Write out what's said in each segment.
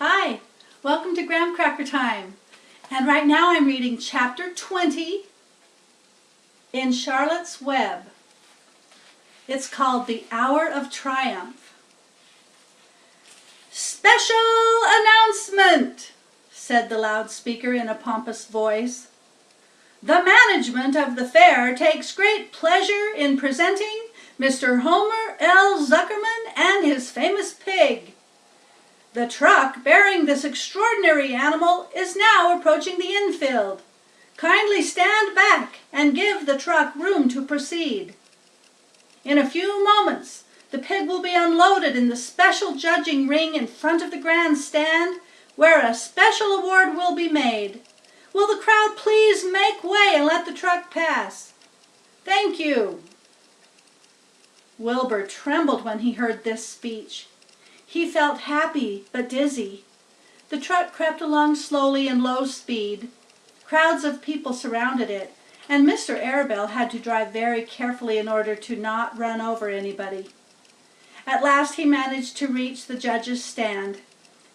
Hi, welcome to GramcrackerTime. And right now I'm reading Chapter 20 in Charlotte's Web. It's called The Hour of Triumph. Special announcement, said the loudspeaker in a pompous voice. The management of the fair takes great pleasure in presenting Mr. Homer L. Zuckerman and his famous pig. The truck bearing this extraordinary animal is now approaching the infield. Kindly stand back and give the truck room to proceed. In a few moments, the pig will be unloaded in the special judging ring in front of the grandstand, where a special award will be made. Will the crowd please make way and let the truck pass? Thank you. Wilbur trembled when he heard this speech. He felt happy but dizzy. The truck crept along slowly in low speed. Crowds of people surrounded it, and Mr. Arabelle had to drive very carefully in order to not run over anybody. At last he managed to reach the judge's stand.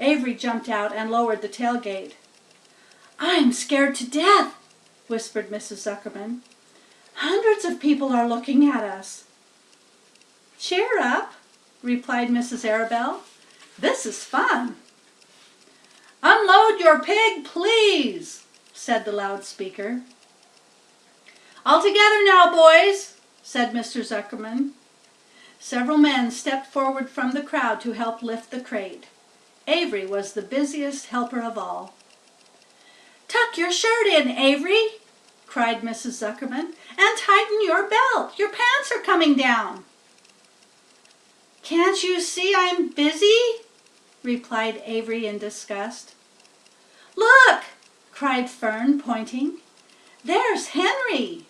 Avery jumped out and lowered the tailgate. "I'm scared to death," whispered Mrs. Zuckerman. "Hundreds of people are looking at us." "Cheer up," replied Mrs. Arabelle. "This is fun." "Unload your pig, please," said the loudspeaker. "All together now, boys," said Mr. Zuckerman. Several men stepped forward from the crowd to help lift the crate. Avery was the busiest helper of all. "Tuck your shirt in, Avery," cried Mrs. Zuckerman, "and tighten your belt. Your pants are coming down." "Can't you see I'm busy?" replied Avery in disgust. "Look!" cried Fern, pointing. "There's Henry."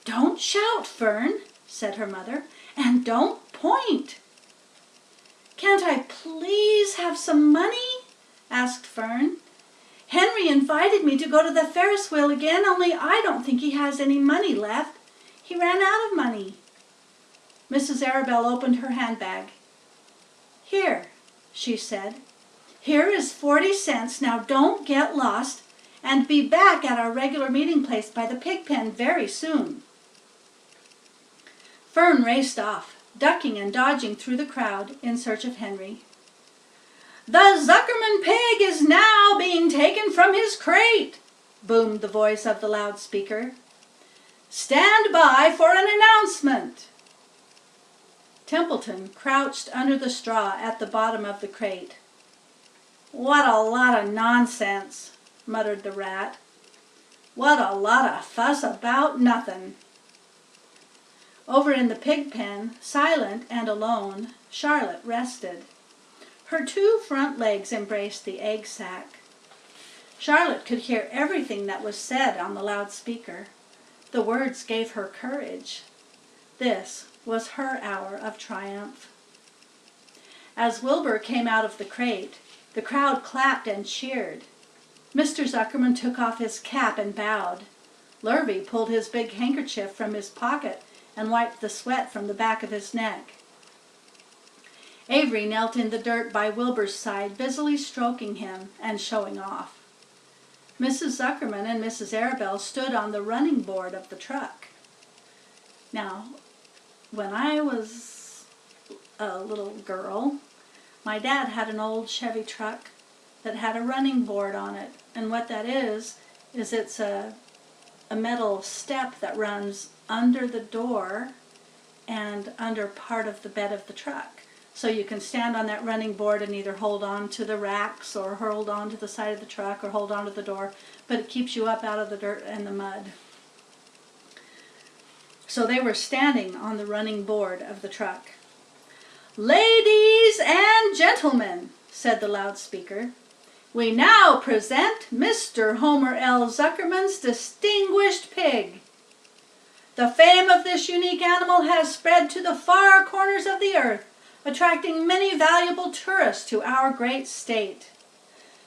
"Don't shout, Fern," said her mother, "and don't point." "Can't I please have some money?" asked Fern. "Henry invited me to go to the Ferris wheel again, only I don't think he has any money left. He ran out of money." Mrs. Arabelle opened her handbag. "Here," she said. "Here is 40 cents. Now don't get lost, and be back at our regular meeting place by the pig pen very soon." Fern raced off, ducking and dodging through the crowd in search of Henry. "The Zuckerman pig is now being taken from his crate," boomed the voice of the loudspeaker. "Stand by for an announcement." Templeton crouched under the straw at the bottom of the crate. "What a lot of nonsense," muttered the rat. "What a lot of fuss about nothing." Over in the pig pen, silent and alone, Charlotte rested. Her 2 front legs embraced the egg sack. Charlotte could hear everything that was said on the loudspeaker. The words gave her courage. This was her hour of triumph. As Wilbur came out of the crate, the crowd clapped and cheered. Mr. Zuckerman took off his cap and bowed. Lurvy pulled his big handkerchief from his pocket and wiped the sweat from the back of his neck. Avery knelt in the dirt by Wilbur's side, busily stroking him and showing off. Mrs. Zuckerman and Mrs. Arabelle stood on the running board of the truck. Now, when I was a little girl, my dad had an old Chevy truck that had a running board on it. And what that is it's a metal step that runs under the door and under part of the bed of the truck. So you can stand on that running board and either hold on to the racks or hold on to the side of the truck or hold on to the door, but it keeps you up out of the dirt and the mud. So they were standing on the running board of the truck. "Ladies and gentlemen," said the loudspeaker, "we now present Mr. Homer L. Zuckerman's distinguished pig. The fame of this unique animal has spread to the far corners of the earth, attracting many valuable tourists to our great state.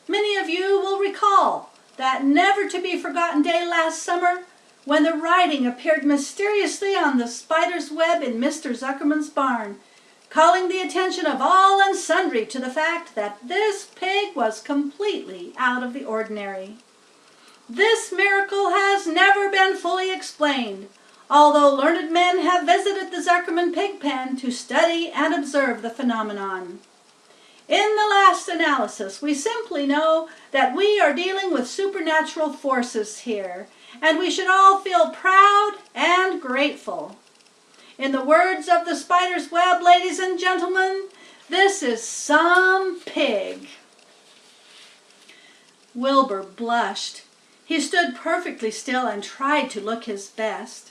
Many of you will recall that never-to-be-forgotten day last summer when the writing appeared mysteriously on the spider's web in Mr. Zuckerman's barn, calling the attention of all and sundry to the fact that this pig was completely out of the ordinary. This miracle has never been fully explained, although learned men have visited the Zuckerman pig pen to study and observe the phenomenon. In the last analysis, we simply know that we are dealing with supernatural forces here, and we should all feel proud and grateful. In the words of the spider's web, ladies and gentlemen, this is some pig. Wilbur blushed. He stood perfectly still and tried to look his best.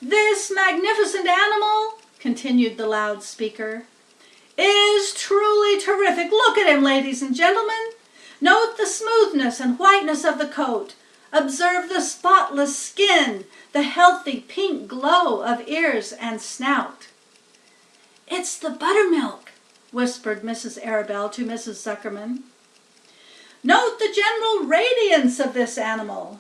"This magnificent animal," continued the loudspeaker, "is truly terrific. Look at him, ladies and gentlemen. Note the smoothness and whiteness of the coat. Observe the spotless skin, the healthy pink glow of ears and snout." "It's the buttermilk," whispered Mrs. Arabelle to Mrs. Zuckerman. "Note the general radiance of this animal.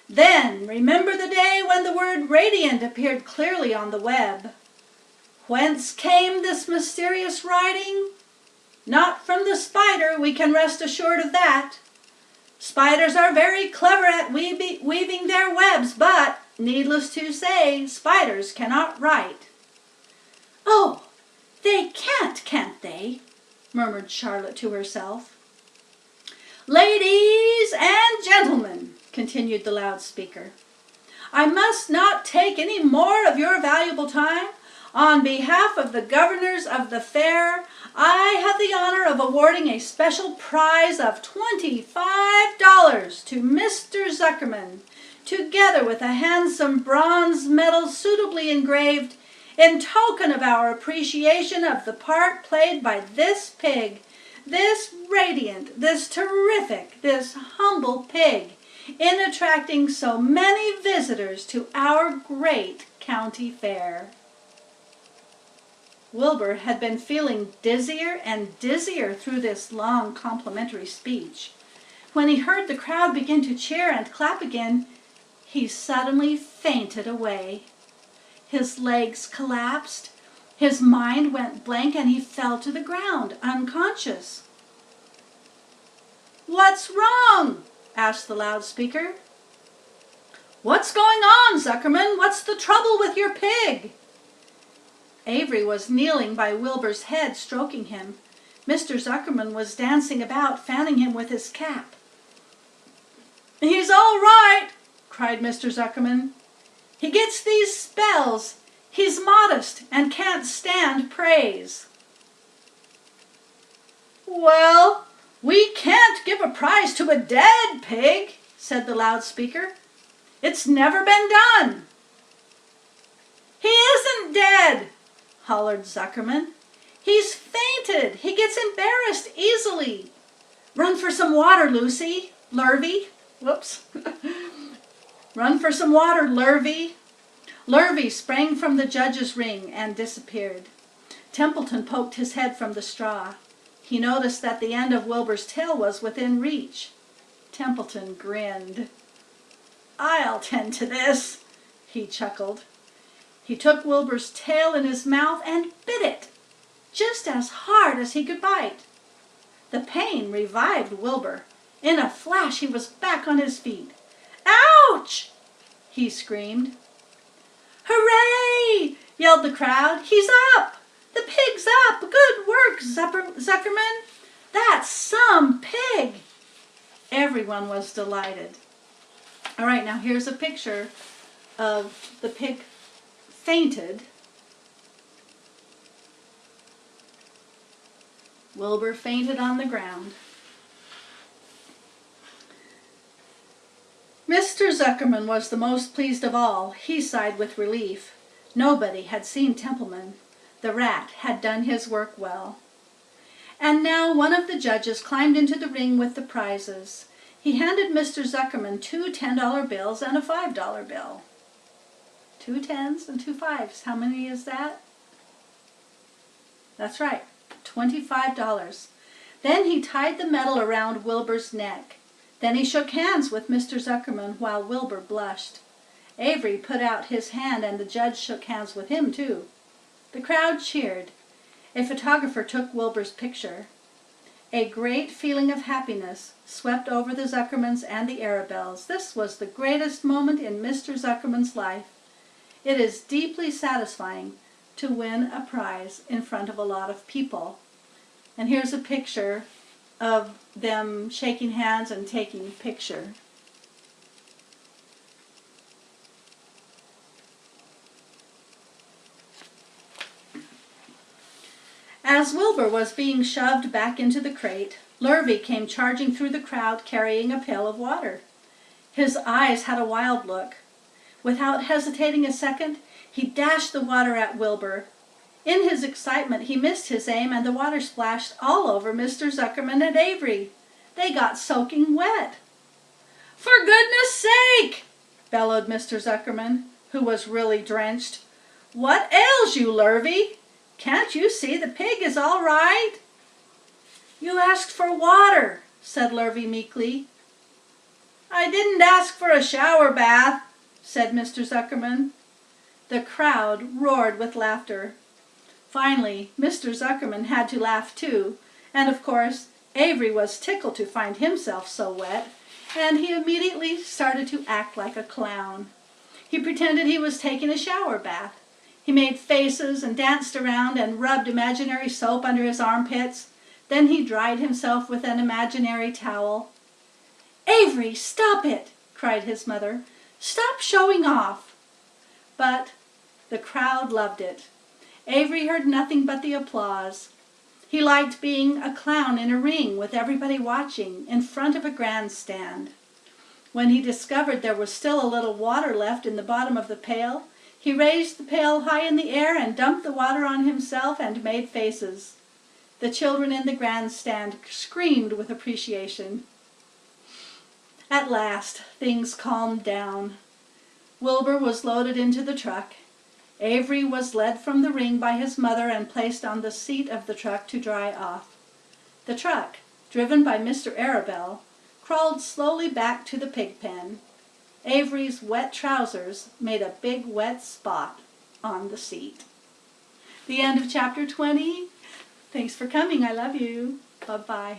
Then remember the day when the word radiant appeared clearly on the web. Whence came this mysterious writing? Not from the spider, we can rest assured of that. Spiders are very clever at weaving their webs, but, needless to say, spiders cannot write." "Oh, they can't they?" murmured Charlotte to herself. "Ladies and gentlemen," continued the loudspeaker, "I must not take any more of your valuable time. On behalf of the governors of the fair, I have the honor of awarding a special prize of $25 to Mr. Zuckerman, together with a handsome bronze medal suitably engraved, in token of our appreciation of the part played by this pig, this radiant, this terrific, this humble pig, in attracting so many visitors to our great county fair." Wilbur had been feeling dizzier and dizzier through this long complimentary speech. When he heard the crowd begin to cheer and clap again, he suddenly fainted away. His legs collapsed, his mind went blank, and he fell to the ground, unconscious. "What's wrong?" asked the loudspeaker. "What's going on, Zuckerman? What's the trouble with your pig?" Avery was kneeling by Wilbur's head, stroking him. Mr. Zuckerman was dancing about, fanning him with his cap. "He's all right," cried Mr. Zuckerman. "He gets these spells. He's modest and can't stand praise." "Well, we can't give a prize to a dead pig," said the loudspeaker. "It's never been done." "He isn't dead," hollered Zuckerman. "He's fainted. He gets embarrassed easily. Run for some water, Lucy. Lurvy. Whoops. Run for some water, Lurvy." Lurvy sprang from the judge's ring and disappeared. Templeton poked his head from the straw. He noticed that the end of Wilbur's tail was within reach. Templeton grinned. "I'll tend to this," he chuckled. He took Wilbur's tail in his mouth and bit it, just as hard as he could bite. The pain revived Wilbur. In a flash he was back on his feet. "Ouch!" he screamed. "Hooray!" yelled the crowd. "He's up! The pig's up! Good work, Zuckerman! That's some pig!" Everyone was delighted. All right, now here's a picture of the pig fainted. Wilbur fainted on the ground. Mr. Zuckerman was the most pleased of all. He sighed with relief. Nobody had seen Templeman. The rat had done his work well. And now one of the judges climbed into the ring with the prizes. He handed Mr. Zuckerman 2 $10 bills and a $5 bill. 2 10s and 2 5s. How many is that? That's right, $25. Then he tied the medal around Wilbur's neck. Then he shook hands with Mr. Zuckerman while Wilbur blushed. Avery put out his hand and the judge shook hands with him too. The crowd cheered. A photographer took Wilbur's picture. A great feeling of happiness swept over the Zuckermans and the Arabelles. This was the greatest moment in Mr. Zuckerman's life. It is deeply satisfying to win a prize in front of a lot of people. And here's a picture of them shaking hands and taking a picture. As Wilbur was being shoved back into the crate, Lurvy came charging through the crowd carrying a pail of water. His eyes had a wild look. Without hesitating a second, he dashed the water at Wilbur. In his excitement, he missed his aim and the water splashed all over Mr. Zuckerman and Avery. They got soaking wet. "For goodness sake!" bellowed Mr. Zuckerman, who was really drenched. "What ails you, Lurvy? Can't you see the pig is all right?" "You asked for water," said Lurvy meekly. "I didn't ask for a shower bath," said Mr. Zuckerman. The crowd roared with laughter. Finally, Mr. Zuckerman had to laugh too, and of course, Avery was tickled to find himself so wet, and he immediately started to act like a clown. He pretended he was taking a shower bath. He made faces and danced around and rubbed imaginary soap under his armpits. Then he dried himself with an imaginary towel. "Avery, stop it!" cried his mother. "Stop showing off!" But the crowd loved it. Avery heard nothing but the applause. He liked being a clown in a ring with everybody watching in front of a grandstand. When he discovered there was still a little water left in the bottom of the pail, he raised the pail high in the air and dumped the water on himself and made faces. The children in the grandstand screamed with appreciation. At last, things calmed down. Wilbur was loaded into the truck. Avery was led from the ring by his mother and placed on the seat of the truck to dry off. The truck, driven by Mr. Arabelle, crawled slowly back to the pig pen. Avery's wet trousers made a big wet spot on the seat. The end of chapter 20. Thanks for coming. I love you. Bye-bye.